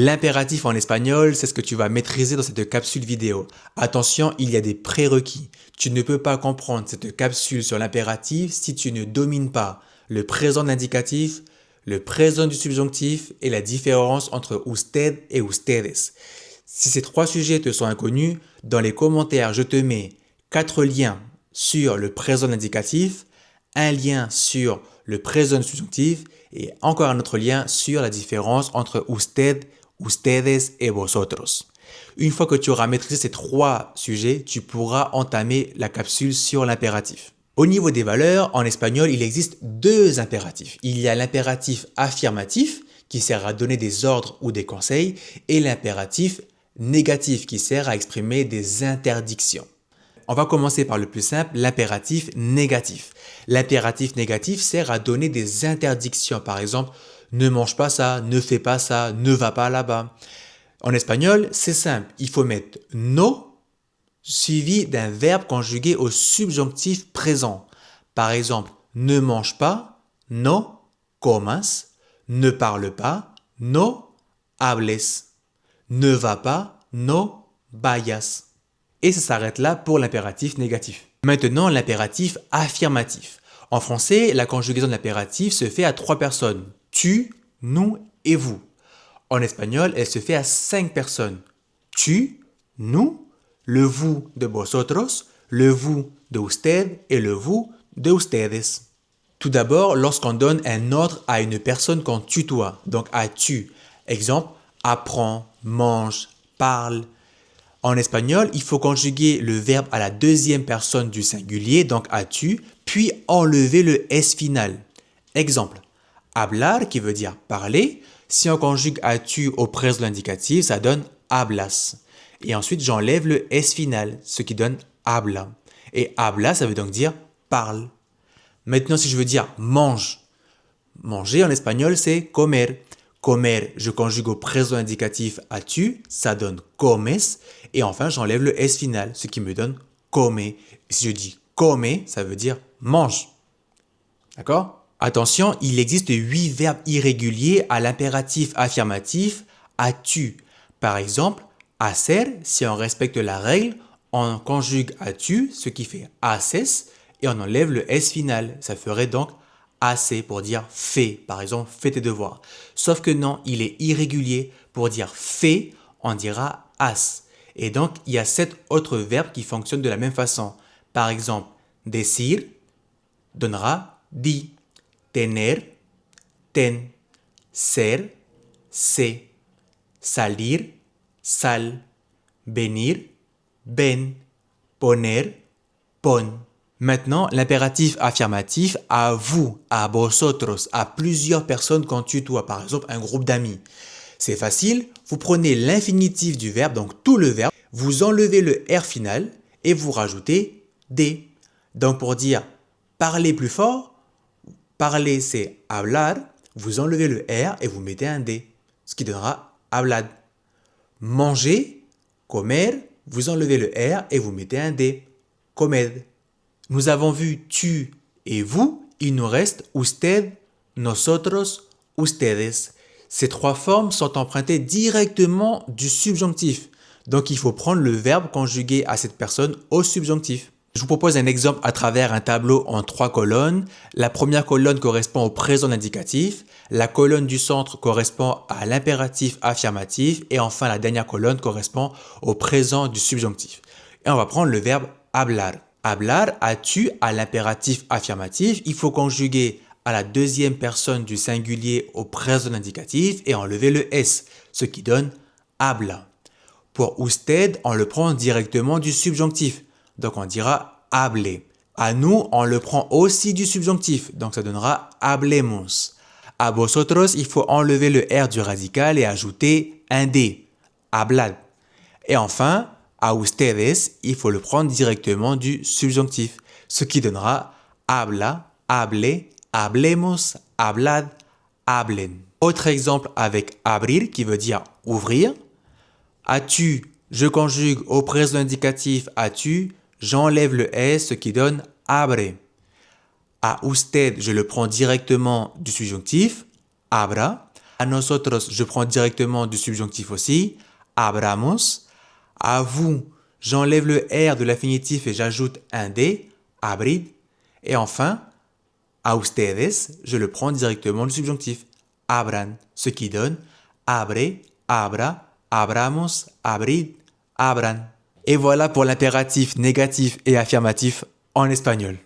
L'impératif en espagnol, c'est ce que tu vas maîtriser dans cette capsule vidéo. Attention, il y a des prérequis. Tu ne peux pas comprendre cette capsule sur l'impératif si tu ne domines pas le présent de l'indicatif, le présent du subjonctif et la différence entre usted et ustedes. Si ces trois sujets te sont inconnus, dans les commentaires, je te mets 4 liens sur le présent de l'indicatif, un lien sur le présent du subjonctif et encore un autre lien sur la différence entre usted, ustedes et vosotros. Une fois que tu auras maîtrisé ces trois sujets, tu pourras entamer la capsule sur l'impératif. Au niveau des valeurs, en espagnol, il existe deux impératifs. Il y a l'impératif affirmatif qui sert à donner des ordres ou des conseils et l'impératif négatif qui sert à exprimer des interdictions. On va commencer par le plus simple, l'impératif négatif. L'impératif négatif sert à donner des interdictions. Par exemple, ne mange pas ça, ne fais pas ça, ne va pas là-bas. En espagnol, c'est simple. Il faut mettre no suivi d'un verbe conjugué au subjonctif présent. Par exemple, ne mange pas, no comas, ne parle pas, no hables, ne va pas, no vayas. Et ça s'arrête là pour l'impératif négatif. Maintenant, l'impératif affirmatif. En français, la conjugaison de l'impératif se fait à 3 personnes. Tu, nous et vous. En espagnol, elle se fait à 5 personnes. Tu, nous, le vous de vosotros, le vous de usted et le vous de ustedes. Tout d'abord, lorsqu'on donne un ordre à une personne qu'on tutoie, donc à tu. Exemple, apprends, mange, parle. En espagnol, il faut conjuguer le verbe à la deuxième personne du singulier, donc as-tu, puis enlever le S final. Exemple, hablar qui veut dire parler. Si on conjugue as-tu au présent de l'indicatif, ça donne hablas. Et ensuite, j'enlève le S final, ce qui donne habla. Et habla, ça veut donc dire parle. Maintenant, si je veux dire mange, manger en espagnol, c'est comer. Comer, je conjugue au présent indicatif as-tu, ça donne comes. Et enfin, j'enlève le S final, ce qui me donne come. Et si je dis come, ça veut dire mange. D'accord? Attention, il existe 8 verbes irréguliers à l'impératif affirmatif as-tu. Par exemple, hacer, si on respecte la règle, on conjugue as-tu, ce qui fait haces, et on enlève le S final. Ça ferait donc assez pour dire fais, par exemple, fais tes devoirs. Sauf que non, il est irrégulier. Pour dire fais, on dira has. Et donc, il y a 7 autres verbes qui fonctionnent de la même façon. Par exemple, decir donnera di, tener, ten, ser, sé, salir, sal, venir, ven, poner, pon. Maintenant, l'impératif affirmatif à vous, à vosotros, à plusieurs personnes qu'on tutoie, par exemple un groupe d'amis. C'est facile, vous prenez l'infinitif du verbe, donc tout le verbe, vous enlevez le R final et vous rajoutez D. Donc pour dire parler plus fort, parler c'est hablar, vous enlevez le R et vous mettez un D, ce qui donnera hablad. Manger, comer, vous enlevez le R et vous mettez un D, comed. Nous avons vu tu et vous, il nous reste usted, nosotros, ustedes. Ces 3 formes sont empruntées directement du subjonctif. Donc il faut prendre le verbe conjugué à cette personne au subjonctif. Je vous propose un exemple à travers un tableau en 3 colonnes. La première colonne correspond au présent de l'indicatif, la colonne du centre correspond à l'impératif affirmatif et enfin la dernière colonne correspond au présent du subjonctif. Et on va prendre le verbe hablar. Hablar, as-tu à l'impératif affirmatif, il faut conjuguer à la deuxième personne du singulier au présent indicatif et enlever le S, ce qui donne habla. Pour usted, on le prend directement du subjonctif, donc on dira hable. À nous, on le prend aussi du subjonctif, donc ça donnera hablemos. A vosotros, il faut enlever le R du radical et ajouter un D, hablad. Et enfin, a ustedes, il faut le prendre directement du subjonctif, ce qui donnera habla, hable, hablemos, hablad, hablen. Autre exemple avec abrir qui veut dire ouvrir. As-tu, je conjugue au présent indicatif as-tu, j'enlève le S, ce qui donne abre. A usted, je le prends directement du subjonctif, abra. A nosotros, je prends directement du subjonctif aussi. Abramos. À vous, j'enlève le R de l'infinitif et j'ajoute un D. Abrid. Et enfin, a ustedes, je le prends directement du subjonctif. Abran. Ce qui donne abre, abra, abramos, abrid, abran. Et voilà pour l'impératif négatif et affirmatif en espagnol.